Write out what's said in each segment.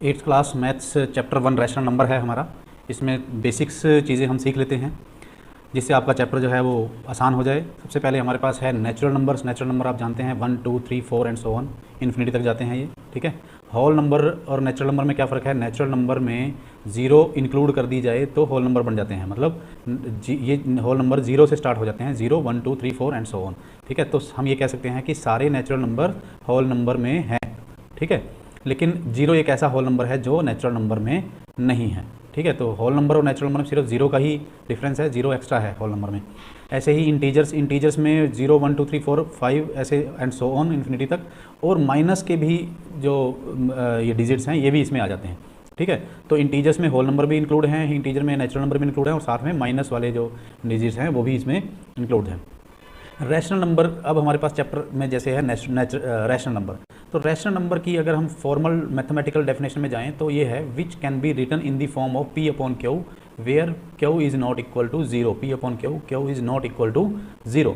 Eighth class maths chapter 1 rational number है हमारा। इसमें बेसिक्स चीज़ें हम सीख लेते हैं जिससे आपका चैप्टर जो है वो आसान हो जाए। सबसे पहले हमारे पास है नेचुरल नंबर्स। नेचुरल नंबर आप जानते हैं 1 2 3 4 एंड सो ऑन, इन्फिनिटी तक जाते हैं ये, ठीक है। होल नंबर और नेचुरल नंबर में क्या फ़र्क है? नेचुरल नंबर में ज़ीरो इंक्लूड कर दी जाए तो होल नंबर बन जाते हैं, मतलब ये होल नंबर ज़ीरो से स्टार्ट हो जाते हैं, 0 1 2 3 4 एंड सो ऑन, ठीक है। तो हम ये कह सकते हैं कि सारे नेचुरल नंबर होल नंबर में हैं, ठीक है। लेकिन जीरो एक ऐसा होल नंबर है जो नेचुरल नंबर में नहीं है, ठीक है। तो होल नंबर और नेचुरल नंबर में सिर्फ जीरो का ही डिफरेंस है, जीरो एक्स्ट्रा है होल नंबर में। ऐसे ही इंटीजर्स में 0 1 2 3 4 5 ऐसे एंड सो ऑन इन्फिनिटी तक, और माइनस के भी जो ये डिजिट्स हैं ये भी इसमें आ जाते हैं, ठीक है। तो इंटीजर्स में होल नंबर भी इंक्लूड हैं, इंटीजर में नेचुरल नंबर भी इंक्लूड है, और साथ में माइनस वाले जो डिजिट्स हैं वो भी इसमें इंक्लूड हैं। रैशनल नंबर अब हमारे पास चैप्टर में जैसे है रैशनल नंबर। तो रैशनल नंबर की अगर हम फॉर्मल मैथमेटिकल डेफिनेशन में जाएं तो ये है which can be written in the form of P upon Q where Q is not equal to zero. P upon Q, Q is not equal to zero.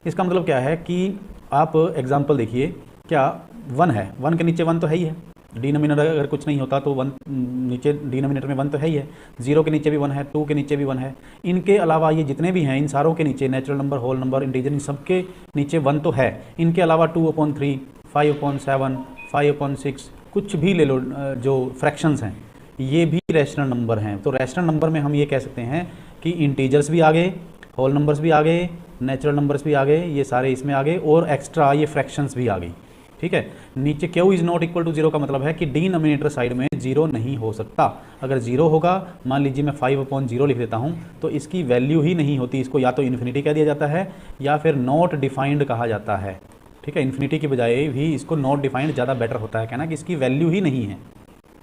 इसका मतलब क्या है कि आप एग्जाम्पल देखिए, क्या 1 है, 1 के नीचे 1 तो है ही है, डिनोमिनेटर अगर कुछ नहीं होता तो 1 नीचे डिनोमिनेटर में 1 तो है ही है, 0 के नीचे भी 1 है, 2 के नीचे भी 1 है। इनके अलावा ये जितने भी हैं इन सारों के नीचे natural number, whole number, integer, इन सबके नीचे 1 तो है। इनके अलावा 2 अपॉन 3, 5 अपॉन 7, 5 अपॉन 6, कुछ भी ले लो जो फ्रैक्शंस हैं ये भी रैशनल नंबर हैं। तो रैशनल नंबर में हम ये कह सकते हैं कि इंटीजर्स भी आ गए, होल नंबर्स भी आ गए, नेचुरल नंबर्स भी आ गए, ये सारे इसमें आ गए, और एक्स्ट्रा ये फ्रैक्शंस भी आ गई, ठीक है। नीचे Q is not equal to zero का मतलब है कि डिनोमिनेटर साइड में जीरो नहीं हो सकता। अगर जीरो होगा, मान लीजिए मैं 5 अपॉन 0 लिख देता हूँ, तो इसकी वैल्यू ही नहीं होती, इसको या तो इन्फिनिटी कह दिया जाता है या फिर नॉट डिफाइंड कहा जाता है, ठीक है। इन्फिनिटी की बजाय भी इसको नॉट डिफाइंड ज़्यादा बेटर होता है कहना कि इसकी वैल्यू ही नहीं है,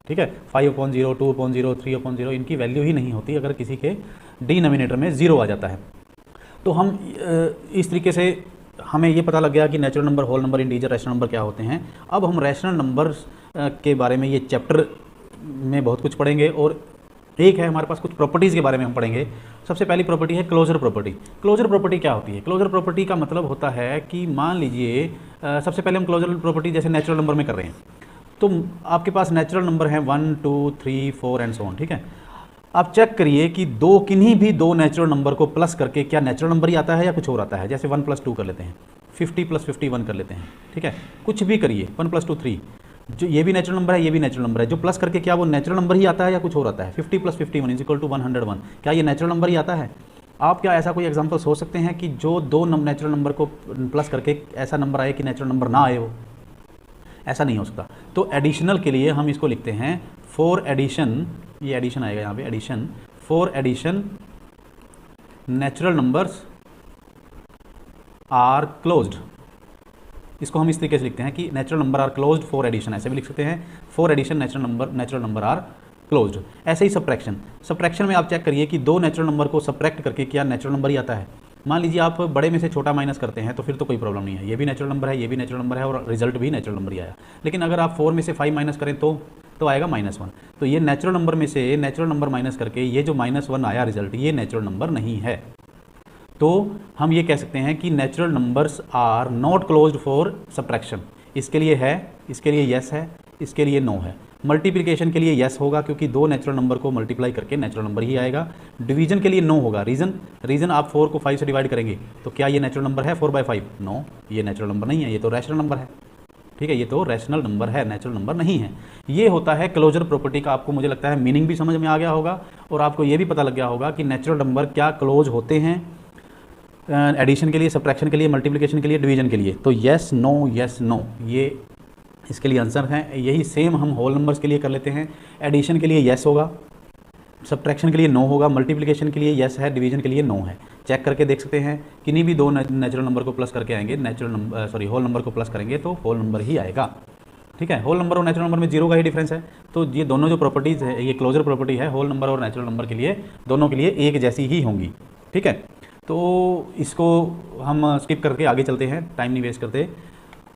ठीक है। 5 अपॉन 0, 2 अपॉन 0, 3 अपॉन 0, इनकी वैल्यू ही नहीं होती अगर किसी के डिनोमिनेटर में ज़ीरो आ जाता है। तो हम इस तरीके से हमें ये पता लग गया कि natural number, whole number, integer, rational number क्या होते हैं। अब हम रैशनल नंबर के बारे में ये चैप्टर में बहुत कुछ पढ़ेंगे, और एक है हमारे पास कुछ प्रॉपर्टीज़ के बारे में हम पढ़ेंगे। सबसे पहली प्रॉपर्टी है क्लोजर प्रॉपर्टी। क्लोजर प्रॉपर्टी क्या होती है? क्लोजर प्रॉपर्टी का मतलब होता है कि मान लीजिए सबसे पहले हम क्लोजर प्रॉपर्टी जैसे नेचुरल नंबर में कर रहे हैं, तो आपके पास नेचुरल नंबर है 1 2 3 4 एंड सो ऑन, ठीक है। आप चेक करिए कि किन्हीं भी दो नेचुरल नंबर को प्लस करके क्या नेचुरल नंबर ही आता है या कुछ और आता है। जैसे 1 + 2 कर लेते हैं, 50 + 51 कर लेते हैं, ठीक है। कुछ भी करिए, 1 + 2 3, जो ये भी नेचुरल नंबर है, ये भी नेचुरल नंबर है, जो प्लस करके क्या वो नेचुरल नंबर ही आता है या कुछ और आता है? 50 + 51 = 101, क्या ये नेचुरल नंबर ही आता है? आप क्या ऐसा कोई एग्जाम्पल सोच सकते हैं कि जो दो नेचुरल नंबर को प्लस करके ऐसा नंबर आए कि नेचुरल नंबर ना आए हो? ऐसा नहीं हो सकता। तो एडिशनल के लिए हम इसको लिखते हैं फॉर एडिशन, ये एडिशन आएगा यहाँ पे, addition, for addition natural numbers are closed. इसको हम इस तरीके से लिखते हैं कि natural number are closed for addition, ऐसे भी लिख सकते हैं, for addition natural number are closed. ऐसे ही सब्ट्रैक्शन में आप चेक करिए कि दो नेचुरल नंबर को सब्ट्रैक्ट करके क्या नेचुरल नंबर ही आता है। मान लीजिए आप बड़े में से छोटा माइनस करते हैं तो फिर तो कोई प्रॉब्लम नहीं है, ये भी नेचुरल नंबर है, ये भी नेचुरल नंबर है, और रिजल्ट भी नेचुरल नंबर ही आया। लेकिन अगर आप 4 में से 5 माइनस करें तो आएगा -1। तो ये नेचुरल नंबर में से नेचुरल नंबर माइनस करके ये जो -1 आया रिजल्ट, ये नेचुरल नंबर नहीं है। तो हम ये कह सकते हैं कि natural numbers are not closed for subtraction. इसके लिए है, इसके लिए यस है, इसके लिए नो है। मल्टीप्लिकेशन के लिए यस होगा क्योंकि दो नेचुरल नंबर को मल्टीप्लाई करके नेचुरल नंबर ही आएगा। डिवीजन के लिए नो होगा। रीजन आप 4 को 5 से डिवाइड करेंगे तो क्या ये नेचुरल नंबर है 4/5? नो, ये नेचुरल नंबर नहीं है, ये तो रैशनल नंबर है, ठीक है, ये तो रैशनल नंबर है, नेचुरल नंबर नहीं है। ये होता है क्लोजर प्रॉपर्टी का। आपको मुझे लगता है मीनिंग भी समझ में आ गया होगा, और आपको ये भी पता लग गया होगा कि नेचुरल नंबर क्या क्लोज होते हैं एडिशन के लिए, सब्ट्रैक्शन के लिए, मल्टीप्लिकेशन के लिए, डिवीजन के लिए। तो यस नो, ये इसके लिए आंसर है। यही सेम हम होल नंबर्स के लिए कर लेते हैं। एडिशन के लिए यस होगा, सब्ट्रैक्शन के लिए नो होगा, मल्टीप्लिकेशन के लिए यस है, डिवीजन के लिए नो है। चेक करके देख सकते हैं, किन्हीं भी दो नेचुरल नंबर को प्लस करके आएंगे, होल नंबर को प्लस करेंगे तो होल नंबर ही आएगा, ठीक है। होल नंबर और नेचुरल नंबर में जीरो का ही डिफरेंस है। तो ये दोनों जो प्रॉपर्टीज़ है, ये क्लोजर प्रॉपर्टी है, होल नंबर और नेचुरल नंबर के लिए, दोनों के लिए एक जैसी ही होंगी, ठीक है। तो इसको हम स्किप करके आगे चलते हैं, टाइम नहीं वेस्ट करते।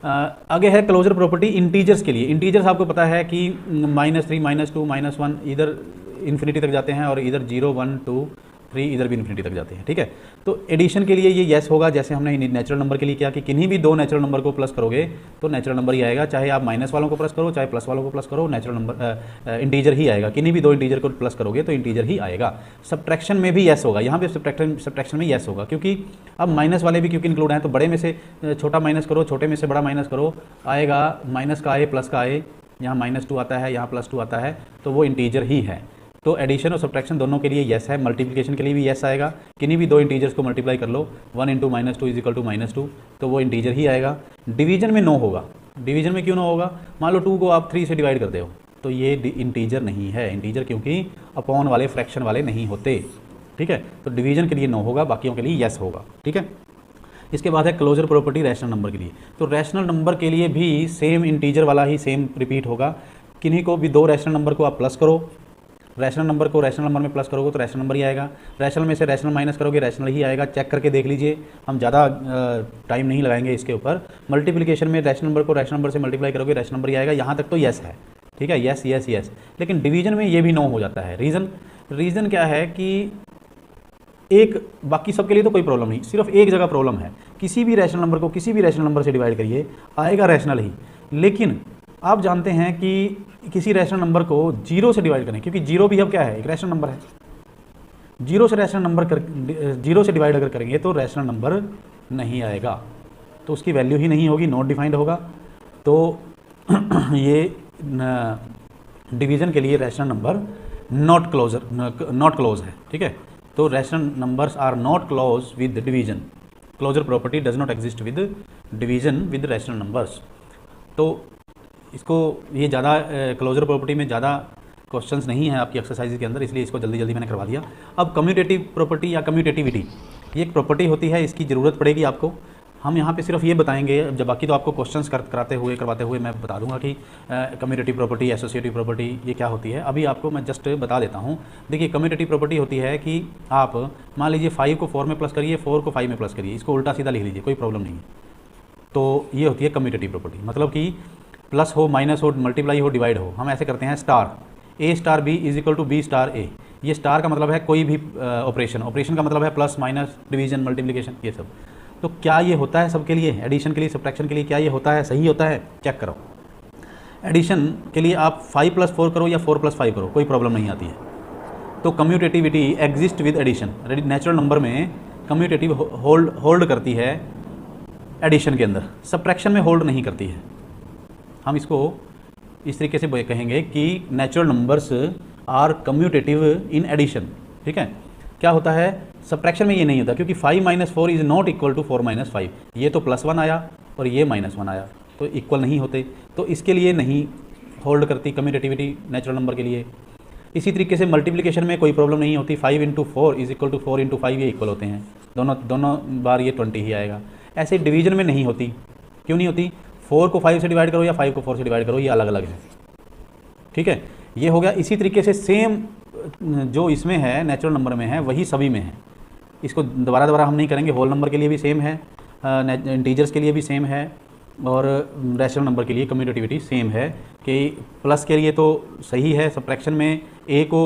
आगे है क्लोजर प्रॉपर्टी इंटीजर्स के लिए। इंटीजर्स आपको पता है कि -3 -2 -1 इधर इन्फिनिटी तक जाते हैं, और इधर 0 1 2 3 इधर भी इन्फिनिटी तक जाते हैं, ठीक है। तो एडिशन के लिए ये येस होगा, जैसे हमने नेचुरल नंबर के लिए किया कि किन्हीं भी दो नेचुरल नंबर को प्लस करोगे तो नेचुरल नंबर ही आएगा, चाहे आप माइनस वालों को प्लस करो चाहे प्लस वालों को प्लस करो, नेचुरल नंबर इंटीजर ही आएगा। किन्हीं भी दो इंटीजर को प्लस करोगे तो इंटीजर ही आएगा। सब्ट्रैक्शन में भी येस होगा, यहाँ पे सब्ट्रैक्शन में येस होगा, क्योंकि अब माइनस वाले भी क्योंकि इंक्लूड हैं, तो बड़े में से छोटा माइनस करो, छोटे में से बड़ा माइनस करो, आएगा माइनस का आए प्लस का आए, यहाँ -2 आता है, यहाँ +2 आता है, तो वो इंटीजर ही है। तो एडिशन और सब्ट्रैक्शन दोनों के लिए येस है। मल्टीप्लिकेशन के लिए भी येस आएगा, किन्हीं भी दो इंटीजर्स को मल्टीप्लाई कर लो, 1 × -2 = -2, तो वो इंटीजर ही आएगा। डिवीजन में नो होगा। डिवीजन में क्यों नो होगा? मान लो 2 को आप 3 से डिवाइड करते हो तो ये इंटीजर नहीं है। इंटीजर क्योंकि अपॉन वाले फ्रैक्शन वाले नहीं होते, ठीक है। तो डिवीजन के लिए नो होगा, बाकियों के लिए येस होगा, ठीक है। इसके बाद है क्लोजर प्रॉपर्टी रैशनल नंबर के लिए। तो रैशनल नंबर के लिए भी सेम इंटीजर वाला ही सेम रिपीट होगा। किन्हीं को भी दो रैशनल नंबर को आप प्लस करो, रैशनल नंबर को रैशनल नंबर में प्लस करोगे तो रैशनल नंबर ही आएगा। रैशनल में से रैशनल माइनस करोगे रैशनल ही आएगा। चेक करके देख लीजिए, हम ज़्यादा टाइम नहीं लगाएंगे इसके ऊपर। मल्टीप्लिकेशन में रैशनल नंबर को रैशनल नंबर से मल्टीप्लाई करोगे रैशनल नंबर ही आएगा। यहाँ तक तो येस है, ठीक है, येस येस येस। लेकिन डिवीजन में ये भी नो हो जाता है। रीज़न क्या है कि एक, बाकी सबके लिए तो कोई प्रॉब्लम नहीं, सिर्फ एक जगह प्रॉब्लम है। किसी भी रैशनल नंबर को किसी भी रैशनल नंबर से डिवाइड करिए आएगा रैशनल ही। लेकिन आप जानते हैं कि किसी रैशनल नंबर को 0 से डिवाइड करें, क्योंकि 0 भी अब क्या है, एक रैशनल नंबर है। 0 से डिवाइड अगर करेंगे तो रैशनल नंबर नहीं आएगा, तो उसकी वैल्यू ही नहीं होगी, नॉट डिफाइंड होगा। तो ये डिवीजन के लिए रैशनल नंबर नॉट क्लोज है, ठीक है। तो rational numbers are not close with division. Closure property does not exist with division with rational numbers. तो इसको ये ज़्यादा क्लोजर प्रॉपर्टी में ज़्यादा क्वेश्चंस नहीं है आपकी एक्सरसाइज के अंदर, इसलिए इसको जल्दी जल्दी मैंने करवा दिया। अब कम्यूटेटिव प्रॉपर्टी या कम्यूटेटिविटी, ये एक प्रॉपर्टी होती है, इसकी ज़रूरत पड़ेगी आपको। हम यहाँ पे सिर्फ ये बताएंगे, जब बाकी तो आपको क्वेश्चंस करवाते हुए मैं बता दूंगा कि कम्यूटेटिव प्रॉपर्टी, एसोसिएटिव प्रॉपर्टी ये क्या होती है। अभी आपको मैं जस्ट बता देता हूँ। देखिए, कम्यूटेटिव प्रॉपर्टी होती है कि आप मान लीजिए 5 को 4 में प्लस करिए, 4 को 5 में प्लस करिए, इसको उल्टा सीधा लिख लीजिए, कोई प्रॉब्लम नहीं है। तो ये होती है कम्यूटेटिव प्रॉपर्टी, मतलब कि प्लस हो, माइनस हो, मल्टीप्लाई हो, डिवाइड हो। हम ऐसे करते हैं star A star B = B star A। ये स्टार का मतलब है कोई भी ऑपरेशन का मतलब है प्लस माइनस डिवीजन मल्टीप्लिकेशन ये सब। तो क्या ये होता है सबके लिए? एडिशन के लिए, सब्ट्रैक्शन के लिए क्या ये होता है? सही होता है? चेक करो। एडिशन के लिए आप 5 + 4 करो या 4 + 5 करो, कोई प्रॉब्लम नहीं आती है। तो commutativity exist with addition. Natural number में कम्यूटेटिव होल्ड करती है एडिशन के अंदर, सब्ट्रैक्शन में होल्ड नहीं करती है। हम इसको इस तरीके से कहेंगे कि natural numbers are commutative in addition, ठीक है। क्या होता है? सब्ट्रैक्शन में ये नहीं होता, क्योंकि 5 - 4 = नॉट इक्वल टू 4 - 5। ये तो +1 आया और ये -1 आया, तो इक्वल नहीं होते, तो इसके लिए नहीं होल्ड करती कम्यूटेटिविटी नेचुरल नंबर के लिए। इसी तरीके से मल्टीप्लिकेशन में कोई प्रॉब्लम नहीं होती। 5 × 4 = 4 × 5, ये इक्वल होते हैं, दोनों बार ये 20 ही आएगा। ऐसे डिवीजन में नहीं होती। क्यों नहीं होती? 4 को 5 से डिवाइड करो या 5 को 4 से डिवाइड करो, ये अलग अलग है, ठीक है। ये हो गया। इसी तरीके से सेम जो इसमें है नेचुरल नंबर में है वही सभी में है। इसको दोबारा हम नहीं करेंगे। होल नंबर के लिए भी सेम है, इंटीजर्स के लिए भी सेम है, और रैशनल नंबर के लिए कम्यूटेटिविटी सेम है कि प्लस के लिए तो सही है। सब्ट्रैक्शन में A को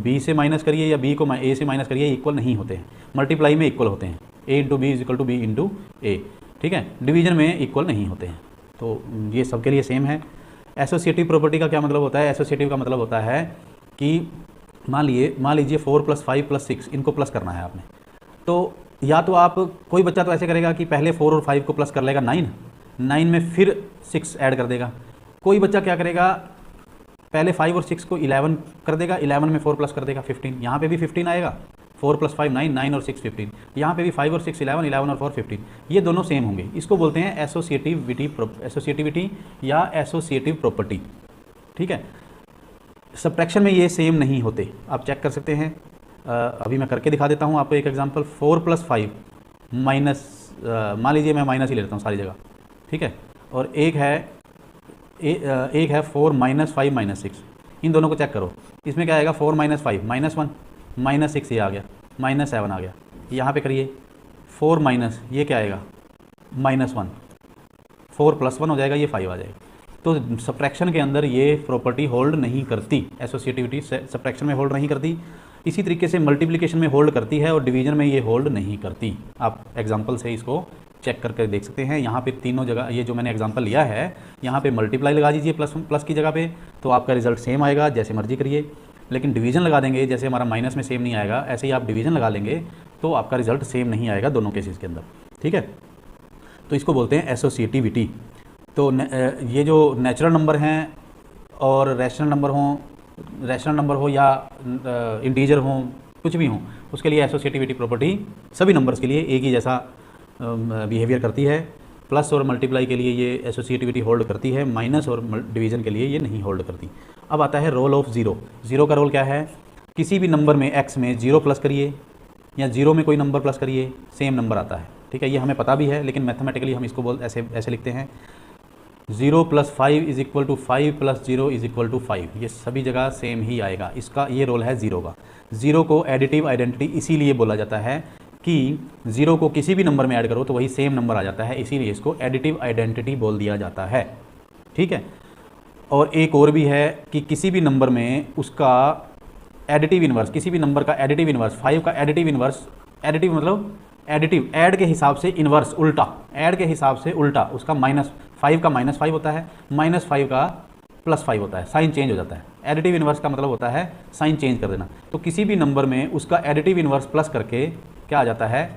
B से माइनस करिए या B को A से माइनस करिए, इक्वल नहीं होते हैं। मल्टीप्लाई में इक्वल होते हैं, A × B = B × A, ठीक है। डिवीजन में इक्वल नहीं होते हैं। तो ये सबके लिए सेम है। एसोसिएटिव प्रॉपर्टी का क्या मतलब होता है? एसोसिएटिव का मतलब होता है कि मान लीजिए 4 + 5 + 6 इनको प्लस करना है आपने। तो या तो आप, कोई बच्चा तो ऐसे करेगा कि पहले 4 और 5 को प्लस कर लेगा 9 में फिर 6 ऐड कर देगा। कोई बच्चा क्या करेगा, पहले 5 और 6 को 11 कर देगा, 11 में 4 प्लस कर देगा 15। यहाँ पे भी 15 आएगा। 4 + 5 9, 9 और 6 15। यहाँ पे भी 5 और 6 11, 11 और 4 15। ये दोनों सेम होंगे। इसको बोलते हैं एसोसिएटिविटी या एसोसिएटिव प्रॉपर्टी, ठीक है। सब्ट्रैक्शन में ये सेम नहीं होते, आप चेक कर सकते हैं। अभी मैं करके दिखा देता हूँ आपको एक एग्जांपल। 4 + 5 माइनस, मान लीजिए मैं माइनस ही ले लेता हूँ सारी जगह, ठीक है। और एक है 4 - 5 - 6। इन दोनों को चेक करो। इसमें क्या आएगा? 4 - 5 -1 -6, ये आ गया, -7 आ गया। यहाँ पे करिए 4 माइनस, ये क्या आएगा? -1, 4 + 1 हो जाएगा, ये 5 आ जाएगा। तो सब्ट्रैक्शन के अंदर ये प्रॉपर्टी होल्ड नहीं करती। एसोसिएटिविटी सब्ट्रैक्शन में होल्ड नहीं करती। इसी तरीके से मल्टीप्लिकेशन में होल्ड करती है और डिवीजन में ये होल्ड नहीं करती। आप एग्जांपल से इसको चेक करके देख सकते हैं। यहाँ पे तीनों जगह ये जो मैंने एग्जांपल लिया है, यहाँ पे मल्टीप्लाई लगा दीजिए प्लस की जगह पे, तो आपका रिजल्ट सेम आएगा, जैसे मर्जी करिए। लेकिन डिवीजन लगा देंगे, जैसे हमारा माइनस में सेम नहीं आएगा, ऐसे ही आप डिवीजन लगा लेंगे तो आपका रिजल्ट सेम नहीं आएगा दोनों केसेस के अंदर, ठीक है। तो इसको बोलते हैं एसोसिएटिविटी। तो ये जो नेचुरल नंबर हैं और रैशनल नंबर हो या इंटीजर हो, कुछ भी हो, उसके लिए एसोसिएटिविटी प्रॉपर्टी सभी नंबर्स के लिए एक ही जैसा बिहेवियर करती है। प्लस और मल्टीप्लाई के लिए ये एसोसिएटिविटी होल्ड करती है, माइनस और डिवीज़न के लिए ये नहीं होल्ड करती। अब आता है रोल ऑफ ज़ीरो। ज़ीरो का रोल क्या है? किसी भी नंबर में एक्स में ज़ीरो प्लस करिए या ज़ीरो में कोई नंबर प्लस करिए, सेम नंबर आता है, ठीक है। ये हमें पता भी है, लेकिन मैथमेटिकली हम इसको ऐसे लिखते हैं 0 + 5 = 5 + 0 = 5। ये सभी जगह सेम ही आएगा। इसका ये रोल है ज़ीरो का। ज़ीरो को एडिटिव आइडेंटिटी इसीलिए बोला जाता है कि ज़ीरो को किसी भी नंबर में ऐड करो तो वही सेम नंबर आ जाता है, इसीलिए इसको एडिटिव आइडेंटिटी बोल दिया जाता है, ठीक है। और एक और भी है कि किसी भी नंबर में उसका एडिटिव इन्वर्स, किसी भी नंबर का एडिटिव इन्वर्स, 5 का एडिटिव इन्वर्स, एडिटिव मतलब एडिटिव, ऐड के हिसाब से इन्वर्स उल्टा, ऐड के हिसाब से उल्टा, उसका -5 का -5 होता है, -5 का +5 होता है, साइन चेंज हो जाता है। एडिटिव इन्वर्स का मतलब होता है साइन चेंज कर देना। तो किसी भी नंबर में उसका एडिटिव इन्वर्स प्लस करके क्या आ जाता है?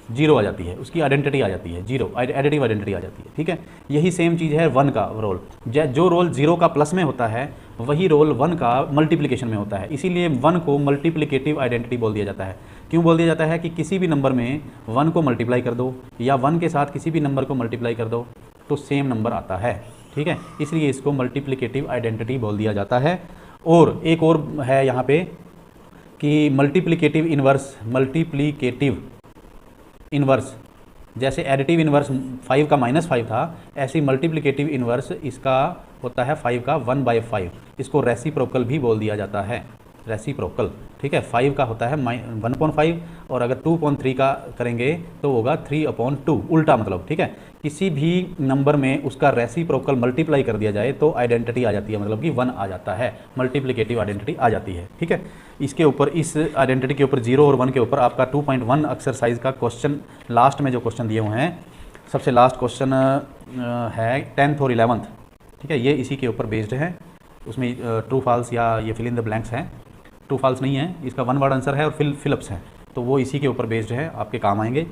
0 आ जाती है, उसकी आइडेंटिटी आ जाती है, 0 एडिटिव आइडेंटिटी आ जाती है, ठीक है। यही सेम चीज़ है 1 का रोल। जो रोल 0 का प्लस में होता है वही रोल 1 का मल्टीप्लिकेशन में होता है, इसीलिए 1 को मल्टीप्लिकेटिव आइडेंटिटी बोल दिया जाता है। क्यों बोल दिया जाता है? कि किसी भी नंबर में 1 को मल्टीप्लाई कर दो या 1 के साथ किसी भी नंबर को मल्टीप्लाई कर दो तो सेम नंबर आता है, ठीक है। इसलिए इसको मल्टीप्लिकेटिव आइडेंटिटी बोल दिया जाता है। और एक और है यहाँ पे कि मल्टीप्लिकेटिव इन्वर्स, जैसे एडिटिव इन्वर्स 5 का -5 था, ऐसे मल्टीप्लिकेटिव इन्वर्स इसका होता है 5 का 1/5। इसको रेसिप्रोकल भी बोल दिया जाता है, रेसिप्रोकल, ठीक है। 5 का होता है 1/5 और अगर 2/3 का करेंगे तो होगा 3/2, उल्टा मतलब, ठीक है। किसी भी नंबर में उसका रेसिप्रोकल मल्टीप्लाई कर दिया जाए तो आइडेंटिटी आ जाती है, मतलब कि 1 आ जाता है, मल्टीप्लिकेटिव आइडेंटिटी आ जाती है, ठीक है। इसके ऊपर, इस आइडेंटिटी के ऊपर 0 और 1 के ऊपर आपका 2.1 एक्सरसाइज का क्वेश्चन, लास्ट में जो क्वेश्चन दिए हुए हैं, सबसे लास्ट क्वेश्चन है 10th और 11th, ठीक है। ये इसी के ऊपर बेस्ड है। उसमें ट्रू फॉल्स या ये फिल इन द ब्लैंक्स हैं, ट्रू फॉल्स नहीं है, इसका 1 वर्ड आंसर है और फिलअप्स हैं, तो वो इसी के ऊपर बेस्ड है, आपके काम आएंगे।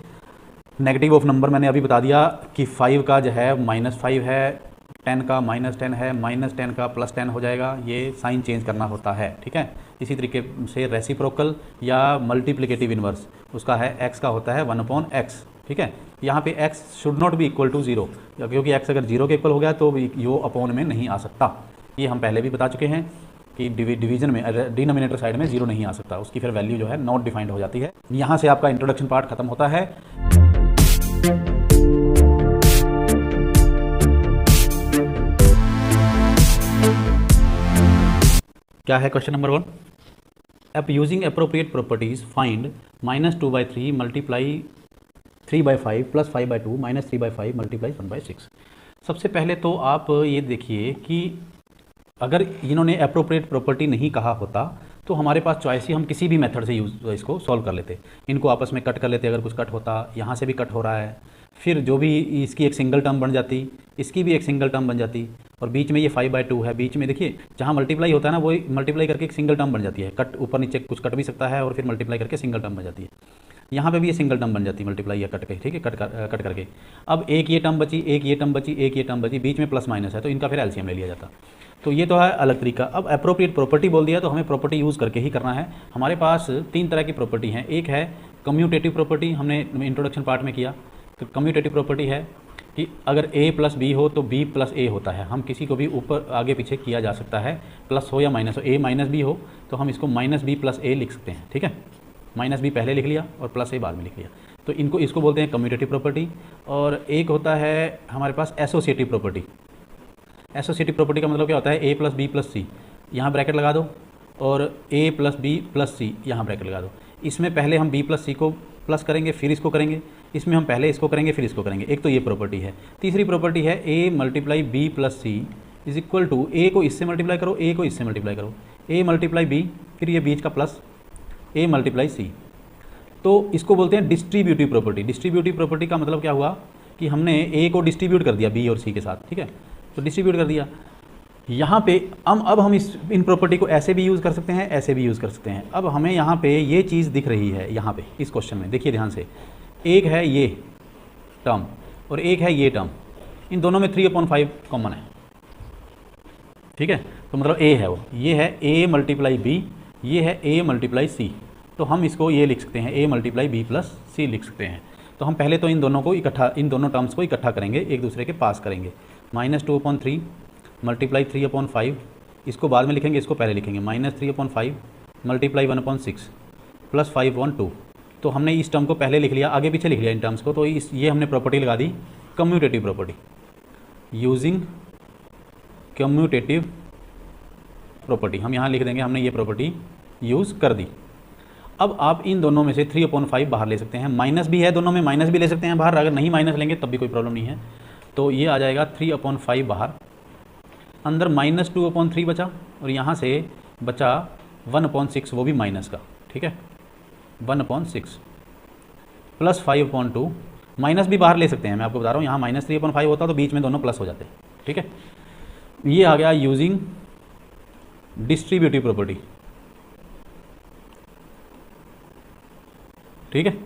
नेगेटिव ऑफ नंबर मैंने अभी बता दिया कि 5 का जो है -5 है, 10 का -10 है, -10 का +10 हो जाएगा, ये साइन चेंज करना होता है, ठीक है। इसी तरीके से रेसिप्रोकल या मल्टीप्लिकेटिव इन्वर्स उसका है x का होता है 1/x, ठीक है। यहाँ पे x should not be equal to 0, क्योंकि x अगर 0 के इक्वल हो गया तो यो अपॉन में नहीं आ सकता। ये हम पहले भी बता चुके हैं कि डिवीजन में डिनोमिनेटर साइड में 0 नहीं आ सकता, उसकी फिर वैल्यू जो है नॉट डिफाइंड हो जाती है। यहाँ से आपका इंट्रोडक्शन पार्ट खत्म होता है। क्या है क्वेश्चन नंबर 1? अब using appropriate properties find -2/3 multiply 3/5 + 5/2 -3/5 multiply 1/6। सबसे पहले तो आप ये देखिए कि अगर इन्होंने अप्रोप्रिएट प्रॉपर्टी नहीं कहा होता तो हमारे पास चॉइस ही, हम किसी भी मेथड से इसको सॉल्व कर लेते। इनको आपस में कट कर लेते, अगर कुछ कट होता, यहाँ से भी कट हो रहा है, फिर जो भी इसकी एक सिंगल टर्म बन जाती, इसकी भी एक सिंगल टर्म बन जाती, और बीच में ये 5/2 है, बीच में देखिए जहाँ मल्टीप्लाई होता है ना, वो मल्टीप्लाई करके एक सिंगल टर्म बन जाती है। कट ऊपर नीचे कुछ कट भी सकता है और फिर मल्टीप्लाई करके सिंगल टर्म बन जाती है। यहाँ पे भी ये सिंगल टर्म बन जाती है मल्टीप्लाई या कट के, ठीक है, कट करके। अब एक ये टर्म बची, एक ये टर्म बची, एक ये टर्म बची, बीच में प्लस माइनस है, तो इनका फिर एलसीएम ले लिया जाता। तो ये तो है अलग तरीका। अब अप्रोप्रिएट प्रॉपर्टी बोल दिया तो हमें प्रॉपर्टी यूज़ करके ही करना है। हमारे पास 3 तरह की प्रॉपर्टी हैं। एक है कम्यूटेटिव प्रॉपर्टी, हमने इंट्रोडक्शन पार्ट में किया। तो कम्यूटेटिव प्रॉपर्टी है कि अगर a + b हो तो b + a होता है। हम किसी को भी ऊपर आगे पीछे किया जा सकता है, प्लस हो या माइनस हो, a - b हो तो हम इसको -b + a लिख सकते हैं, ठीक है। -b पहले लिख लिया और +a बाद में लिख लिया, तो इसको बोलते हैं कम्यूटेटिव प्रॉपर्टी। और एक होता है हमारे पास एसोसिएटिव प्रॉपर्टी। एसोसिएटिव प्रॉपर्टी का मतलब क्या होता है? a + b + c, यहाँ ब्रैकेट लगा दो, और a + b + c यहाँ ब्रैकेट लगा दो। इसमें पहले हम b + c को प्लस करेंगे, फिर इसको करेंगे, इसमें हम पहले इसको करेंगे फिर इसको करेंगे। एक तो ये प्रॉपर्टी है। तीसरी प्रॉपर्टी है a × b + c = a को इससे मल्टीप्लाई करो, a को इससे मल्टीप्लाई करो, a × b, फिर ये बीच का प्लस, ए मल्टीप्लाई सी। तो इसको बोलते हैं डिस्ट्रीब्यूटिव प्रॉपर्टी। डिस्ट्रीब्यूटिव प्रॉपर्टी का मतलब क्या हुआ कि हमने ए को डिस्ट्रीब्यूट कर दिया बी और सी के साथ, ठीक है, तो डिस्ट्रीब्यूट कर दिया। यहाँ पे अब हम इन प्रॉपर्टी को ऐसे भी यूज़ कर सकते हैं, ऐसे भी यूज़ कर सकते हैं। अब हमें यहाँ पे ये चीज़ दिख रही है, यहाँ पे इस क्वेश्चन में देखिए ध्यान से, एक है ये टर्म और एक है ये टर्म, इन दोनों में 3/5 कॉमन है, ठीक है, तो मतलब ए है वो, ये है a मल्टीप्लाई बी, ये है a मल्टीप्लाई सी, तो हम इसको ये लिख सकते हैं a मल्टीप्लाई बी प्लस सी लिख सकते हैं। तो हम पहले तो इन दोनों को इकट्ठा, इन दोनों टर्म्स को इकट्ठा करेंगे, एक दूसरे के पास करेंगे। -2/3 मल्टीप्लाई 3/5, इसको बाद में लिखेंगे, इसको पहले लिखेंगे, -3/5 मल्टीप्लाई 1/6 प्लस 5/2। तो हमने इस टर्म को पहले लिख लिया, आगे पीछे लिख लिया इन टर्म्स को, तो ये हमने प्रॉपर्टी लगा दी commutative property, using commutative property. हम यहाँ लिख देंगे हमने ये प्रॉपर्टी यूज़ कर दी। अब आप इन दोनों में से 3/5 बाहर ले सकते हैं, माइनस भी है दोनों में, माइनस भी ले सकते हैं बाहर, अगर नहीं माइनस लेंगे तब भी कोई प्रॉब्लम नहीं है। तो ये आ जाएगा 3/5 बाहर, अंदर -2/3 बचा, और यहाँ से बचा 1/6, वो भी माइनस का, ठीक है, 1/6 प्लस 5/2, माइनस भी बाहर ले सकते हैं, मैं आपको बता रहा हूँ, यहाँ -3/5 होता तो बीच में दोनों प्लस हो जाते, ठीक है। ये आ गया यूजिंग डिस्ट्रीब्यूटिव प्रॉपर्टी, ठीक है।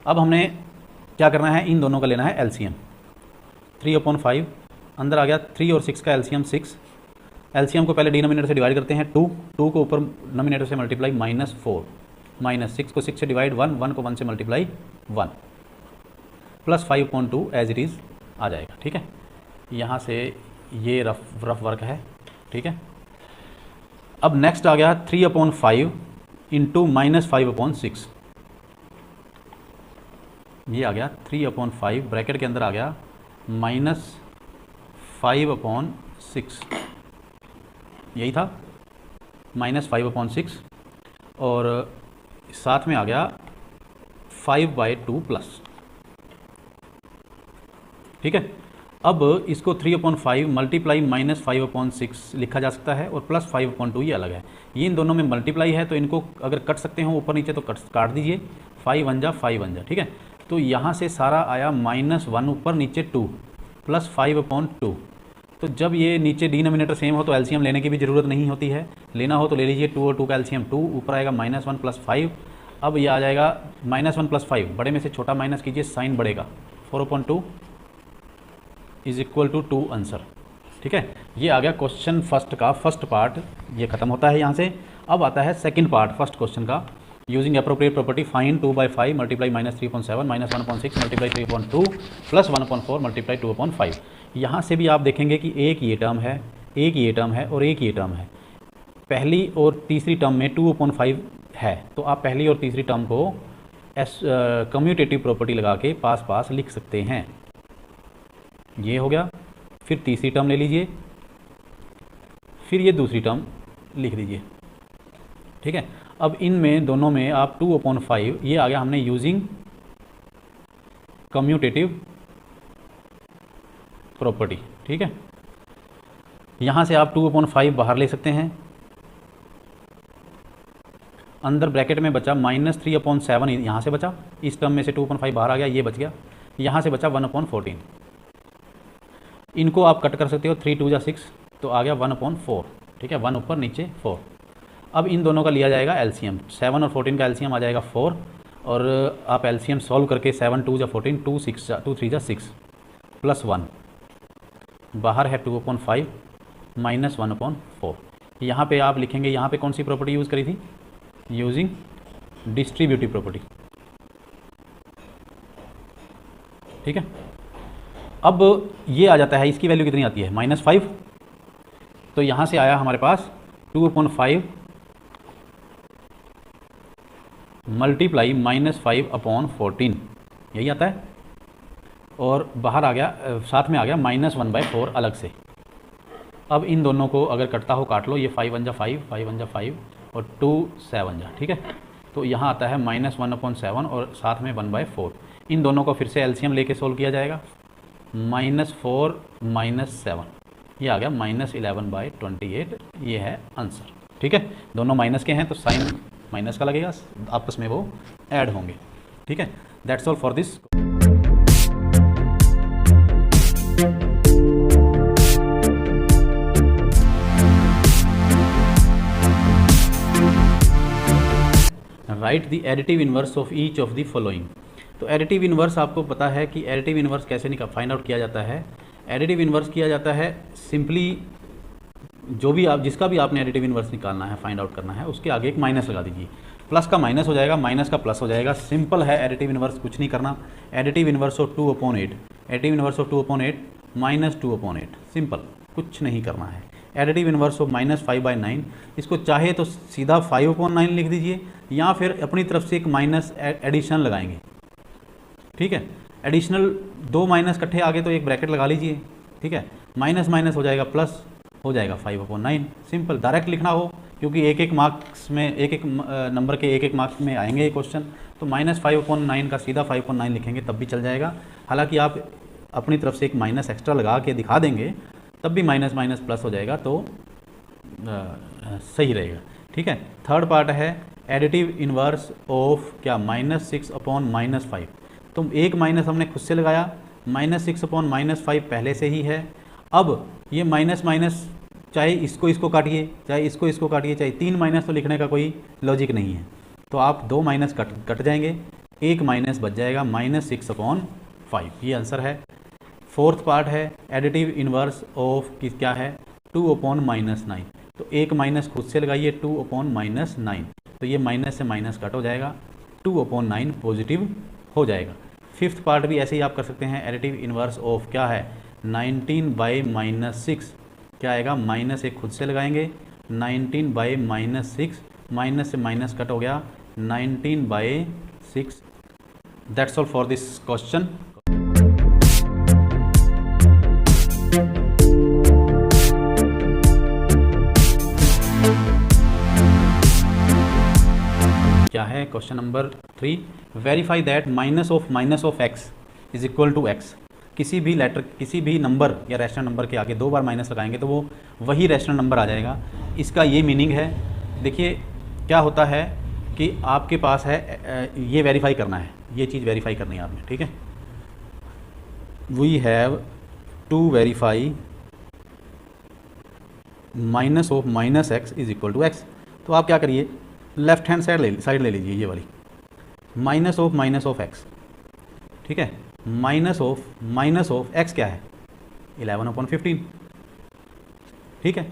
अब हमने क्या करना है, इन दोनों का लेना है एलसीएम। 3/5 अंदर आ गया, 3 और 6 का एलसीएम 6, एलसीएम को पहले डिनोमिनेटर से डिवाइड करते हैं, 2 को ऊपर नोमिनेटर से मल्टीप्लाई -4, -6 को 6 से डिवाइड 1, 1 को 1 से multiply 1 plus 5/2 as it is आ जाएगा, ठीक है। यहाँ से ये रफ वर्क है, ठीक है। अब नेक्स्ट आ गया 3/5 इंटू -5/6, ये आ गया 3/5 ब्रैकेट के अंदर आ गया -5/6, यही था -5/6, और साथ में आ गया 5/2 प्लस, ठीक है। अब इसको 3/5 मल्टीप्लाई -5/6 लिखा जा सकता है, और प्लस 5/2 ये अलग है। ये इन दोनों में मल्टीप्लाई है, तो इनको अगर कट सकते हो ऊपर नीचे तो काट दीजिए, 5 1 जा 5 1 जा, ठीक है। तो यहाँ से सारा आया -1 ऊपर नीचे 2 प्लस 5/2। तो जब ये नीचे डिनोमिनेटर सेम हो तो एलसीएम लेने की भी ज़रूरत नहीं होती है, लेना हो तो ले लीजिए, 2 और 2 का एलसीएम 2, ऊपर आएगा -1 प्लस 5। अब ये आ जाएगा -1 प्लस 5, बड़े में से छोटा माइनस कीजिए, साइन बढ़ेगा, 4/2 इज इक्वल टू 2 आंसर, ठीक है। ये आ गया क्वेश्चन फर्स्ट का फर्स्ट पार्ट, ये खत्म होता है यहाँ से। अब आता है सेकंड पार्ट फर्स्ट क्वेश्चन का, using appropriate property find 2/5 multiply -3/7 -1/6 multiply 3/2 plus 1/4 multiply 2/5। यहाँ से भी आप देखेंगे कि एक ये टर्म है, एक ये टर्म है और एक ये टर्म है। पहली और तीसरी टर्म में 2/5 है, तो आप पहली और तीसरी टर्म को कम्यूटेटिव प्रॉपर्टी लगा के पास पास लिख सकते हैं। ये हो गया, फिर तीसरी टर्म ले लीजिए, फिर ये दूसरी टर्म लिख दीजिए, ठीक है। अब इनमें दोनों में आप 2/5, ये आ गया हमने यूजिंग कम्यूटेटिव प्रॉपर्टी, ठीक है। यहाँ से आप 2/5 बाहर ले सकते हैं, अंदर ब्रैकेट में बचा -3/7, यहाँ से बचा, इस टर्म में से 2/5 बाहर आ गया, ये बच गया, यहाँ से बचा 1/14। इनको आप कट कर सकते हो, 3 2 जा 6, तो आ गया 1/4, ठीक है, 1 ऊपर नीचे 4। अब इन दोनों का लिया जाएगा एलसीएम, 7 और 14 का एलसीएम आ जाएगा 4, और आप एलसीएम सॉल्व करके 7 2 जा 14, 2 3 जा 6 प्लस 1, बाहर है 2/5 माइनस 1/4। यहाँ पे आप लिखेंगे, यहाँ पे कौन सी प्रॉपर्टी यूज़ करी थी, यूजिंग डिस्ट्रीब्यूटिव प्रॉपर्टी, ठीक है। अब ये आ जाता है, इसकी वैल्यू कितनी आती है, -5, तो यहाँ से आया हमारे पास 2/5 मल्टीप्लाई -5/14, यही आता है, और बाहर आ गया, साथ में आ गया -1/4 अलग से। अब इन दोनों को अगर कटता हो काट लो, ये 5 1 जा 5, 5 1 जा 5 और 2 7 जा, ठीक है। तो यहाँ आता है -1/7 और साथ में 1/4। इन दोनों को फिर से एलसीएम लेके सोल्व किया जाएगा, -4 -7, ये आ गया -11/28, ये है आंसर, ठीक है। दोनों माइनस के हैं तो साइन माइनस का लगेगा, आपस में वो ऐड होंगे। ठीक है, that's all for this. Right the additive inverse of each of the following. तो एडिटिव इन्वर्स आपको पता है कि एडिटिव इन्वर्स कैसे फाइंड आउट किया जाता है। एडिटिव इन्वर्स किया जाता है सिंपली, जो भी आप जिसका भी आपने एडिटिव इन्वर्स निकालना है, फाइंड आउट करना है, उसके आगे एक माइनस लगा दीजिए। प्लस का माइनस हो जाएगा, माइनस का प्लस हो जाएगा। सिंपल है एडिटिव इन्वर्स, कुछ नहीं करना। Additive inverse of 2/8, additive inverse of 2/8 minus 2/8, simple, कुछ नहीं करना है। एडिटिव इन्वर्स ऑफ -5/9, इसको चाहे तो सीधा 5/9 लिख दीजिए या फिर अपनी तरफ से एक माइनस एडिशन लगाएंगे। ठीक है, एडिशनल दो माइनस इकट्ठे आगे तो एक ब्रैकेट लगा लीजिए। ठीक है, माइनस माइनस हो जाएगा प्लस, हो जाएगा 5/9। सिंपल, डायरेक्ट लिखना हो क्योंकि एक एक मार्क्स में एक एक नंबर के एक एक मार्क्स में आएंगे ये क्वेश्चन, तो -5/9 का सीधा 5/9 लिखेंगे तब भी चल जाएगा। हालांकि आप अपनी तरफ से एक माइनस एक्स्ट्रा लगा के दिखा देंगे तब भी माइनस माइनस प्लस हो जाएगा, तो सही रहेगा। ठीक है, थर्ड पार्ट है एडिटिव इन्वर्स ऑफ क्या, -6/-5। तो एक माइनस हमने खुद से लगाया, -6/-5 पहले से ही है। अब ये माइनस माइनस चाहे इसको काटिए, चाहे इसको काटिए, चाहे 3 माइनस तो लिखने का कोई लॉजिक नहीं है, तो आप 2 माइनस कट जाएंगे, एक माइनस बच जाएगा, -6/5। ये आंसर है। फोर्थ पार्ट है एडिटिव इन्वर्स ऑफ क्या है, 2/-9। तो एक माइनस खुद से लगाइए, 2/-9, तो ये माइनस से माइनस कट हो जाएगा, 2/9 पॉजिटिव हो जाएगा। फिफ्थ पार्ट भी ऐसे ही आप कर सकते हैं। एडिटिव इन्वर्स ऑफ क्या है, 19/-6, क्या आएगा, माइनस एक खुद से लगाएंगे, 19/-6, माइनस से माइनस कट हो गया, 19/6। That's all for this question. क्या है question number 3, verify that minus of x is equal to x। किसी भी लेटर, किसी भी नंबर या रैशनल नंबर के आगे 2 बार माइनस लगाएंगे तो वो वही रैशनल नंबर आ जाएगा। इसका ये मीनिंग है, देखिए क्या होता है कि आपके पास है, ये वेरीफाई करना है, ये चीज़ वेरीफाई करनी है आपने। ठीक है, we have to verify minus of -x is equal to x। तो आप क्या करिए, लेफ्ट हैंड साइड ले लीजिए, ये वाली माइनस ऑफ x। ठीक है, माइनस ऑफ x क्या है, 11/15। ठीक है,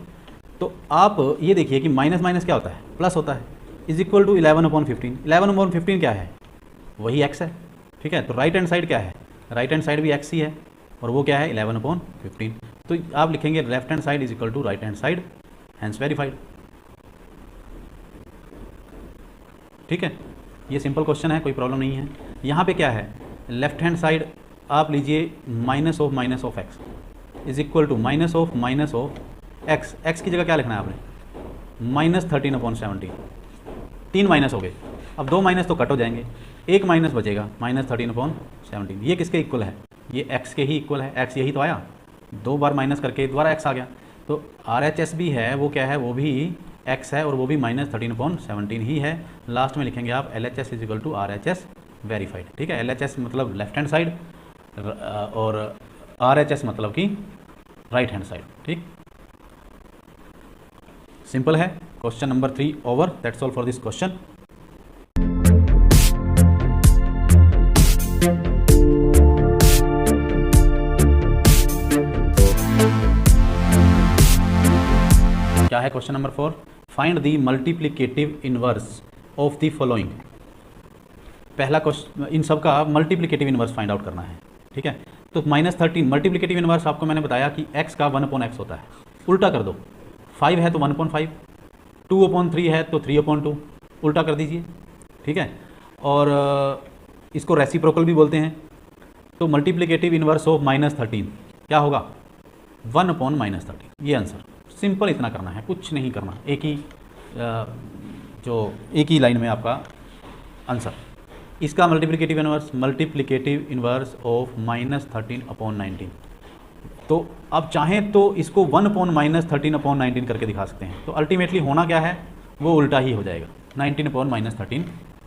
तो आप ये देखिए कि माइनस माइनस क्या होता है, प्लस होता है, इज इक्वल टू 11/15। 11/15 क्या है, वही x है। ठीक है, तो राइट हैंड साइड क्या है, राइट हैंड साइड भी x ही है, और वो क्या है, 11/15। तो आप लिखेंगे left hand side is equal to right hand side, hence verified. ठीक है, ये सिंपल क्वेश्चन है, कोई प्रॉब्लम नहीं है। यहाँ पे क्या है, लेफ्ट हैंड साइड आप लीजिए minus of x is equal to minus of x। x की जगह क्या लिखना है आपने, -13/17। 3 माइनस हो गए, अब 2 माइनस तो कट हो जाएंगे, एक माइनस बचेगा, -13/17। ये किसके इक्वल है, ये x के ही इक्वल है। x यही तो आया, 2 बार माइनस करके दोबारा x आ गया, तो RHS भी है, वो क्या है, वो भी x है, और वो भी -13/17 ही है। लास्ट में लिखेंगे आप LHS is equal to RHS verified. ठीक है, LHS मतलब लेफ्ट हैंड साइड और RHS मतलब कि राइट हैंड साइड। ठीक, सिंपल है। Question number 3 over, that's all for this question. क्या है question number 4, find the multiplicative inverse of the following. पहला क्वेश्चन, इन सब का मल्टीप्लिकेटिव इनवर्स फाइंड आउट करना है। ठीक है, तो -13 मल्टीप्लिकेटिव इनवर्स आपको मैंने बताया कि x का 1/x होता है, उल्टा कर दो, 5 है तो 1/5, 2/3 है तो 3/2, उल्टा कर दीजिए। ठीक है, और इसको रेसिप्रोकल भी बोलते हैं। तो मल्टीप्लिकेटिव इनवर्स ऑफ -13 क्या होगा, 1/-13। ये आंसर, सिंपल इतना करना है, कुछ नहीं करना, एक ही लाइन में आपका आंसर। इसका मल्टीप्लिकेटिव इनवर्स ऑफ -13/19। तो आप चाहें तो इसको 1/-13/19 करके दिखा सकते हैं, तो अल्टीमेटली होना क्या है, वो उल्टा ही हो जाएगा। 19/-13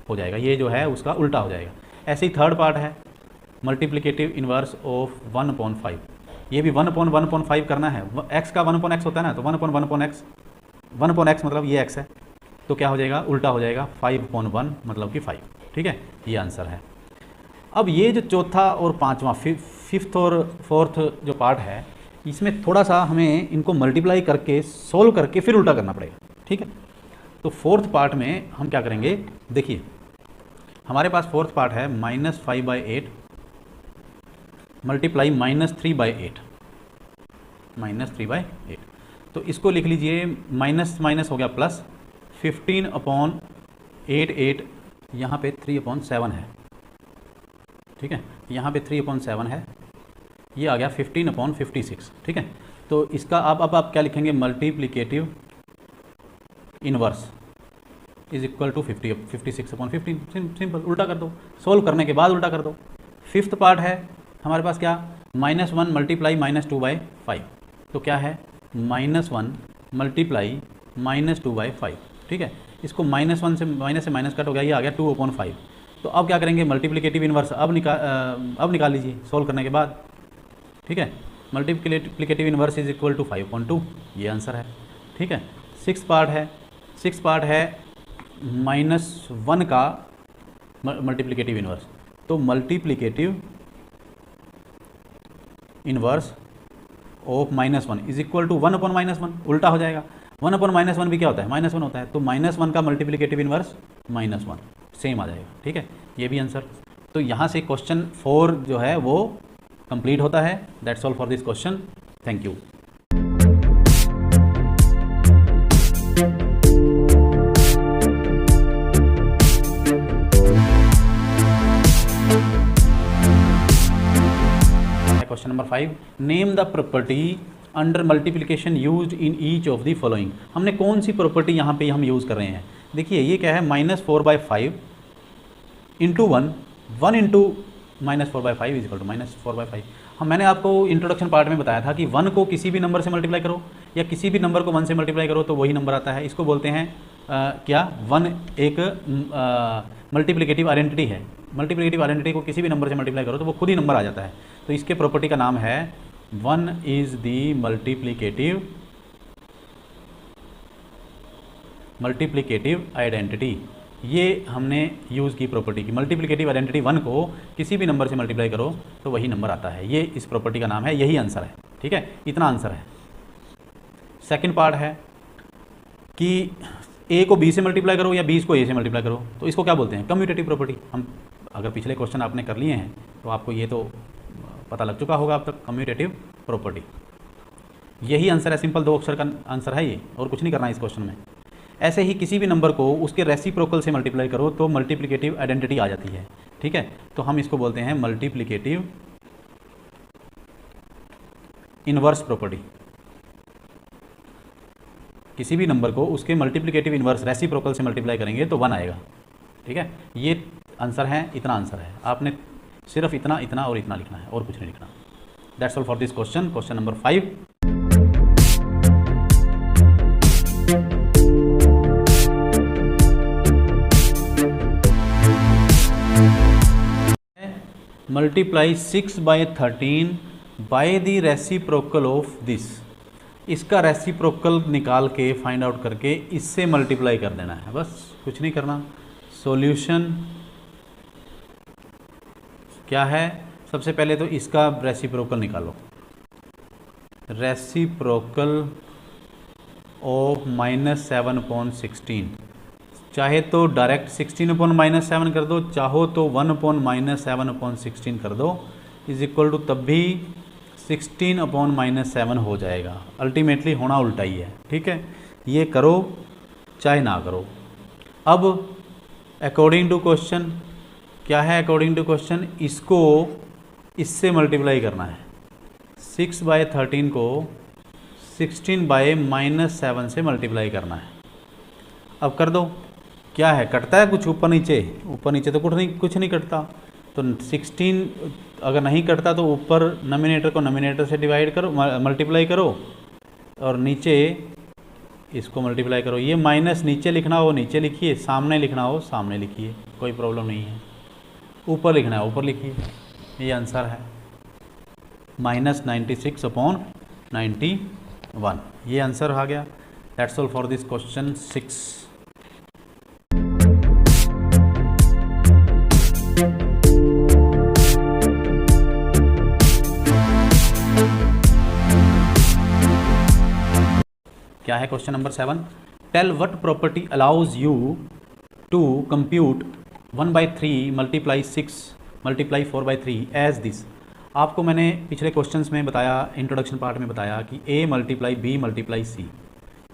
हो जाएगा, ये जो है उसका उल्टा हो जाएगा। ऐसे ही थर्ड पार्ट है मल्टीप्लिकेटिव इन्वर्स ऑफ 1/5, ये भी 1/1/5 करना है। x का 1/x होता है ना, तो 1/1/x, 1/x मतलब ये x है, तो क्या हो जाएगा, उल्टा हो जाएगा 5/1 मतलब कि 5। ठीक है, ये आंसर है। अब ये जो चौथा और पांचवा, फिफ्थ और फोर्थ जो पार्ट है, इसमें थोड़ा सा हमें इनको मल्टीप्लाई करके सोल्व करके फिर उल्टा करना पड़ेगा। ठीक है, तो फोर्थ पार्ट में हम क्या करेंगे, देखिए हमारे पास फोर्थ पार्ट है -5/8 मल्टीप्लाई -3/8, -3/8। तो इसको लिख लीजिए, माइनस माइनस हो गया प्लस, 15/8, यहाँ पे 3/7 है। ठीक है, यहाँ पे 3/7 है, ये आ गया 15/56। ठीक है, तो इसका अब आप क्या लिखेंगे, multiplicative inverse is equal to 56/15, simple, उल्टा कर दो, सोल्व करने के बाद उल्टा कर दो। फिफ्थ पार्ट है हमारे पास क्या, -1 मल्टीप्लाई -2/5, तो क्या है -1 मल्टीप्लाई -2/5। ठीक है, इसको -1 से माइनस कट हो गया, ये आ गया 2/5। तो अब क्या करेंगे, मल्टीप्लिकेटिव इन्वर्स अब निकाल लीजिए सोल्व करने के बाद। ठीक है, multiplicative inverse is equal to 5/2, ये आंसर है। ठीक है, सिक्स पार्ट है -1 का मल्टीप्लिकेटिव इन्वर्स, तो multiplicative inverse of -1 is equal to 1/-1, उल्टा हो जाएगा। 1/-1 भी क्या होता है, -1 होता है, तो -1 का मल्टीप्लिकेटिव इन्वर्स -1 सेम आ जाएगा। ठीक है, ये भी आंसर। तो यहाँ से क्वेश्चन 4 जो है वो कंप्लीट होता है। That's all for this question, thank you. Question number 5, name the property under multiplication used in each of the following. हमने कौन सी प्रॉपर्टी यहाँ पे हम यूज़ कर रहे हैं, देखिए ये क्या है, -4/5 into 1 into -4/5 is equal to -4/5। हम मैंने आपको इंट्रोडक्शन पार्ट में बताया था कि 1 को किसी भी नंबर से मल्टीप्लाई करो या किसी भी नंबर को 1 से मल्टीप्लाई करो तो वही नंबर आता है। इसको बोलते हैं क्या, 1 एक मल्टीप्लिकेटिव आइडेंटिटी है। मल्टीप्लिकेटिव आइडेंटिटी को किसी भी नंबर से मल्टीप्लाई करो तो वो खुद ही नंबर आ जाता है। तो इसके प्रॉपर्टी का नाम है 1 इज़ दी मल्टीप्लिकेटिव आइडेंटिटी। ये हमने यूज़ की प्रॉपर्टी की, मल्टीप्लिकेटिव आइडेंटिटी 1 को किसी भी नंबर से मल्टीप्लाई करो तो वही नंबर आता है। ये इस प्रॉपर्टी का नाम है, यही आंसर है। ठीक है, इतना आंसर है। सेकंड पार्ट है कि a को b से मल्टीप्लाई करो या b को a से मल्टीप्लाई करो, तो इसको क्या बोलते हैं, कम्यूटेटिव प्रॉपर्टी। हम अगर पिछले क्वेश्चन आपने कर लिए हैं तो आपको ये तो पता लग चुका होगा अब तक, कम्यूटेटिव प्रॉपर्टी। यही आंसर है, सिंपल 2 अक्षर का आंसर है ये, और कुछ नहीं करना है इस क्वेश्चन में। ऐसे ही किसी भी नंबर को उसके रेसिप्रोकल से मल्टीप्लाई करो तो मल्टीप्लिकेटिव आइडेंटिटी आ जाती है। ठीक है, तो हम इसको बोलते हैं मल्टीप्लिकेटिव इनवर्स प्रॉपर्टी। किसी भी नंबर को उसके मल्टीप्लिकेटिव इनवर्स रेसिप्रोकल से मल्टीप्लाई करेंगे तो 1 आएगा। ठीक है, ये आंसर है, इतना आंसर है। आपने सिर्फ इतना, इतना और इतना लिखना है और कुछ नहीं लिखना। That's all for this question, question number 5। Multiply 6/13 by the reciprocal of this. इसका रेसिप्रोकल निकाल के फाइंड आउट करके इससे मल्टीप्लाई कर देना है, बस कुछ नहीं करना। सॉल्यूशन क्या है, सबसे पहले तो इसका रेसिप्रोकल निकालो। रेसिप्रोकल ऑफ -7/16, चाहे तो डायरेक्ट 16/-7 कर दो, चाहो तो 1/-7/16 कर दो, इज इक्वल टू तब भी 16/-7 हो जाएगा। अल्टीमेटली होना उल्टा ही है। ठीक है, ये करो चाहे ना करो। अब अकॉर्डिंग टू क्वेश्चन क्या है, अकॉर्डिंग टू क्वेश्चन इसको इससे मल्टीप्लाई करना है। 6/13 को 16/-7 से मल्टीप्लाई करना है। अब कर दो, क्या है, कटता है कुछ ऊपर नीचे, ऊपर नीचे तो कुछ नहीं कटता। तो 16 अगर नहीं कटता तो ऊपर नोमिनेटर को नोमिनेटर से डिवाइड करो, मल्टीप्लाई करो, और नीचे इसको मल्टीप्लाई करो, ये माइनस नीचे लिखना हो नीचे लिखिए, सामने लिखना हो सामने लिखिए, कोई प्रॉब्लम नहीं है। ऊपर लिखना है ऊपर लिखिए, ये आंसर है -96/91, ये आंसर आ गया। That's all for this question 6। क्या है question number 7? Tell what property allows you to compute 1/3 multiply 6 multiply 4/3 as this. आपको मैंने पिछले क्वेश्चंस में बताया, इंट्रोडक्शन पार्ट में बताया कि a multiply b multiply c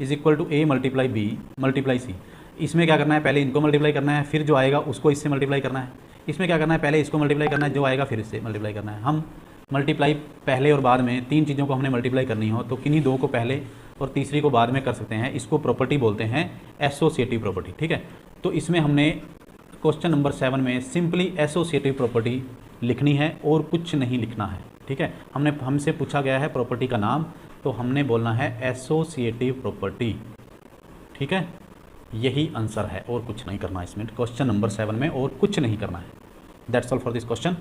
is equal to a multiply b multiply c। इसमें क्या करना है, पहले इनको मल्टीप्लाई करना है, फिर जो आएगा उसको इससे मल्टीप्लाई करना है। इसमें क्या करना है, पहले इसको मल्टीप्लाई करना है, जो आएगा फिर इससे मल्टीप्लाई करना है। हम मल्टीप्लाई पहले और बाद में 3 चीज़ों को हमने मल्टीप्लाई करनी हो तो किन्हीं 2 को पहले और तीसरी को बाद में कर सकते हैं। इसको प्रॉपर्टी बोलते हैं एसोसिएटिव प्रॉपर्टी, ठीक है। तो इसमें हमने क्वेश्चन नंबर 7 में सिंपली एसोसिएटिव प्रॉपर्टी लिखनी है और कुछ नहीं लिखना है, ठीक है। हमसे पूछा गया है प्रॉपर्टी का नाम, तो हमने बोलना है एसोसिएटिव प्रॉपर्टी, ठीक है। यही आंसर है और कुछ नहीं करना इसमें, क्वेश्चन नंबर 7 में और कुछ नहीं करना है। That's all for this question.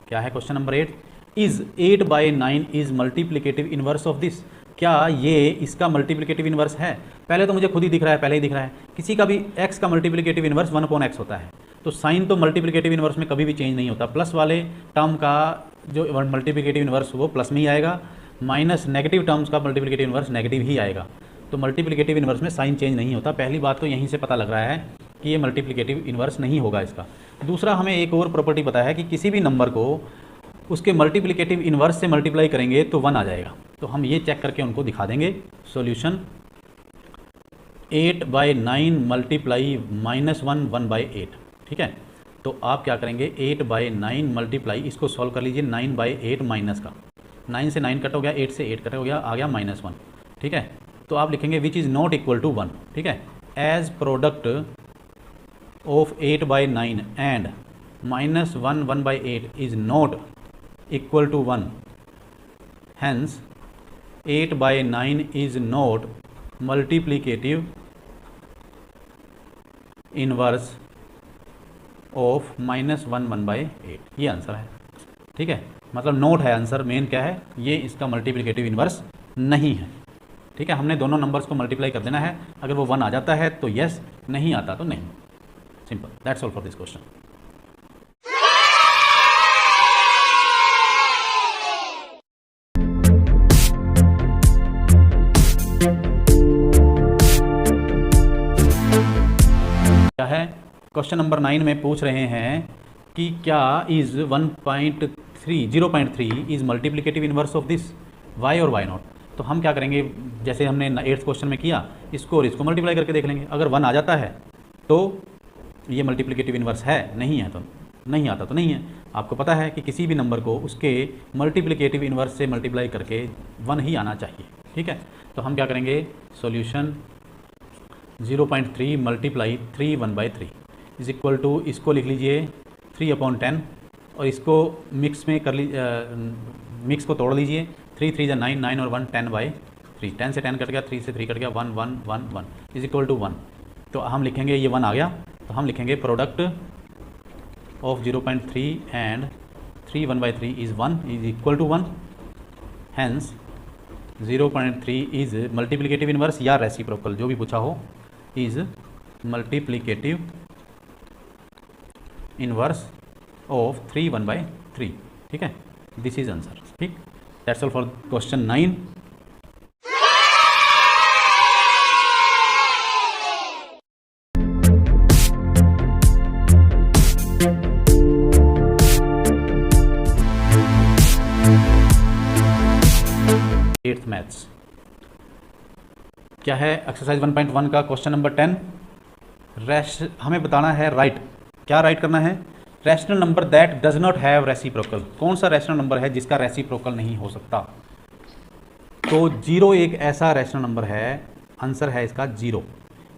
क्या है question number 8? Is 8/9 is multiplicative inverse of this. क्या ये इसका मल्टीप्लिकेटिव इनवर्स है? पहले तो मुझे खुद ही दिख रहा है, पहले ही दिख रहा है। किसी का भी x का मल्टीप्लिकेटिव इनवर्स 1/x होता है, तो साइन तो मल्टीप्लिकेटिव इनवर्स में कभी भी चेंज नहीं होता। प्लस वाले टर्म का जो मल्टीप्लिकेटिव इनवर्स वो प्लस में ही आएगा, माइनस नेगेटिव टर्म्स का मल्टीप्लिकेटिव इनवर्स नेगेटिव ही आएगा। तो मल्टीप्लिकेटिव इनवर्स में साइन चेंज नहीं होता। पहली बात तो यहीं से पता लग रहा है कि ये मल्टीप्लिकेटिव इनवर्स नहीं होगा इसका। दूसरा, हमें एक और प्रॉपर्टी पता है कि किसी भी नंबर को उसके मल्टीप्लिकेटिव इनवर्स से मल्टीप्लाई करेंगे तो 1 आ जाएगा। तो हम ये चेक करके उनको दिखा देंगे। सॉल्यूशन 8/9 मल्टीप्लाई -1 1/8, ठीक है। तो आप क्या करेंगे, 8/9 मल्टीप्लाई, इसको सॉल्व कर लीजिए, 9/8 माइनस का, 9 से 9 कट हो गया, 8 से 8 कट हो गया, आ गया -1, ठीक है। तो आप लिखेंगे which is not equal to 1, ठीक है। As product of 8/9 and -1 1/8 is not equal to 1, hence 8/9 is not multiplicative inverse of -1 1/8। ये आंसर है, ठीक है। मतलब नोट है आंसर, मेन क्या है, ये इसका मल्टीप्लिकेटिव इनवर्स नहीं है, ठीक है। हमने दोनों नंबर्स को मल्टीप्लाई कर देना है, अगर वो 1 आ जाता है तो यस, नहीं आता तो नहीं, simple. That's all for this question. क्या है, क्वेश्चन नंबर 9 में पूछ रहे हैं कि क्या is 0.3 is multiplicative inverse of this, why और वाई नॉट। तो हम क्या करेंगे, जैसे हमने 8th क्वेश्चन में किया, इसको और इसको मल्टीप्लाई करके देख लेंगे। अगर 1 आ जाता है तो ये मल्टीप्लिकेटिव इनवर्स है, नहीं है तो नहीं आता तो नहीं है। आपको पता है कि किसी भी नंबर को उसके मल्टीप्लिकेटिव इनवर्स से मल्टीप्लाई करके 1 ही आना चाहिए, ठीक है। तो हम क्या करेंगे, solution 0.3 multiply 3 1/3 is equal to, इसको लिख लीजिए 3/10 और इसको मिक्स में कर मिक्स को तोड़ लीजिए, 3 3 9 9 और 1 10/3, 10 से 10 कट गया, 3 से 3 कट गया, 1 1 1 1 इज इक्वल टू 1। तो हम लिखेंगे, ये 1 आ गया तो हम लिखेंगे product of 0.3 and 3 1/3 is 1 is equal to 1, hence 0.3 is multiplicative inverse या रेसिप्रोकल, जो भी पूछा हो, इज मल्टीप्लिकेटिव इनवर्स ऑफ 3 1/3, ठीक है। दिस इज आंसर, ठीक। That's all for question 9। Eighth maths क्या है, एक्सरसाइज 1.1 का क्वेश्चन नंबर 10। हमें बताना है राइट, क्या राइट करना है, rational number that does not have reciprocal. कौन सा रैशनल नंबर है जिसका रेसिप्रोकल नहीं हो सकता। तो 0 एक ऐसा रैशनल नंबर है आंसर है इसका 0।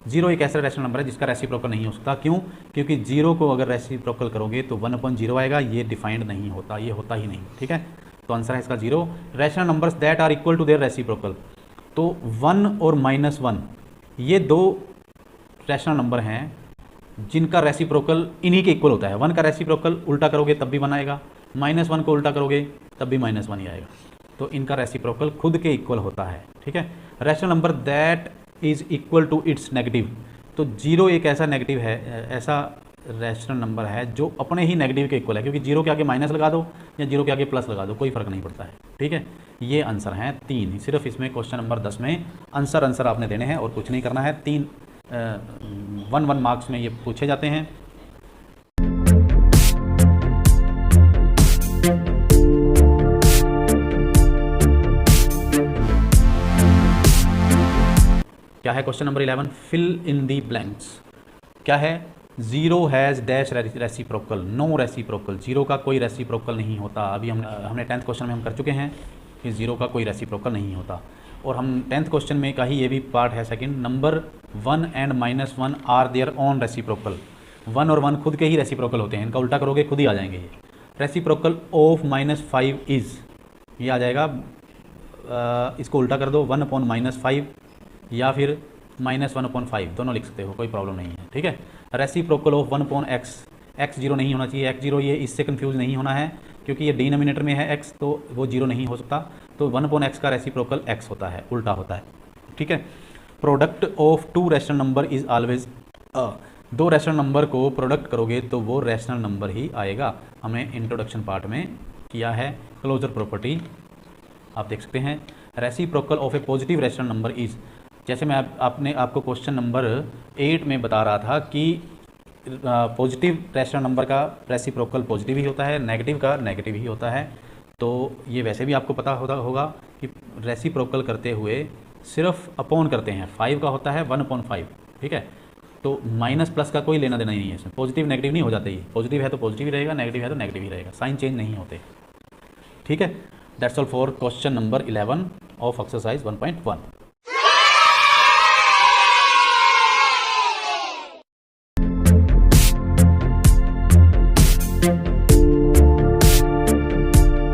0 एक ऐसा रैशनल नंबर है जिसका रेसिप्रोकल नहीं हो सकता। क्यों? क्योंकि 0 को अगर रेसिप्रोकल करोगे तो 1/0 आएगा, ये डिफाइंड नहीं होता, ये होता ही नहीं। ठीक है, तो आंसर है इसका 0। Rational numbers that are equal to their reciprocal, तो 1 और -1 ये दो रैशनल नंबर हैं जिनका रेसिप्रोकल इन्हीं के इक्वल होता है। 1 का रेसिप्रोकल उल्टा करोगे तब भी 1 आएगा, -1 को उल्टा करोगे तब भी -1 ही आएगा, तो इनका रेसिप्रोकल खुद के इक्वल होता है। ठीक है, rational number that is equal to its negative, तो 0 एक ऐसा नेगेटिव है, ऐसा रैशनल नंबर है जो अपने ही नेगेटिव के इक्वल है, क्योंकि 0 के आगे माइनस लगा दो या 0 के आगे प्लस लगा दो, कोई फर्क नहीं पड़ता है। ठीक है, ये आंसर हैं 3। सिर्फ इसमें क्वेश्चन नंबर 10 में आंसर आपने देने हैं और कुछ नहीं करना है। 3 1 मार्क्स में ये पूछे जाते हैं। क्या है question number 11? Fill in the blanks. क्या है? 0 has dash reciprocal, no reciprocal, 0 का कोई रेसिप्रोकल नहीं होता। अभी हमने 10th क्वेश्चन में हम कर चुके हैं कि 0 का कोई रेसिप्रोकल नहीं होता। और हम 10th क्वेश्चन में का ही ये भी पार्ट है second, number 1 and -1 are their own reciprocal. 1 और 1 खुद के ही रेसिप्रोकल होते हैं, इनका उल्टा करोगे खुद ही आ जाएंगे ये। रेसिप्रोकल ऑफ -5 इज़, ये आ जाएगा, इसको उल्टा कर दो 1/-5 या फिर -1/5, दोनों लिख सकते हो, कोई प्रॉब्लम नहीं है। ठीक है, रेसिप्रोकल ऑफ 1/x, x 0 नहीं होना चाहिए, x 0 ये इससे कंफ्यूज नहीं होना है क्योंकि ये डिनोमिनेटर में है x, तो वो 0 नहीं हो सकता, तो 1/x का रेसिप्रोकल x होता है, उल्टा होता है। ठीक है, product of 2 rational number is always 2 rational number को प्रोडक्ट करोगे तो वो रैशनल नंबर ही आएगा। हमने इंट्रोडक्शन पार्ट में किया है। क्लोजर प्रॉपर्टी आप देख सकते हैं। Reciprocal of A positive rational number is, जैसे मैं आपको क्वेश्चन नंबर 8 में बता रहा था कि पॉजिटिव रैशनल नंबर का रेसिप्रोकल पॉजिटिव ही होता है, नेगेटिव का नेगेटिव ही होता है। तो ये वैसे भी आपको पता होगा कि रेसिप्रोकल करते हुए सिर्फ अपॉन करते हैं, 5 का होता है 1/5। ठीक है, तो माइनस प्लस का कोई लेना देना ही नहीं है इसमें, पॉजिटिव नेगेटिव नहीं हो जाते। ये पॉजिटिव है तो पॉजिटिव ही रहेगा, नेगेटिव है तो नेगेटिव ही रहेगा, साइन चेंज नहीं होते। ठीक है, that's all for question number 11 of exercise 1.1।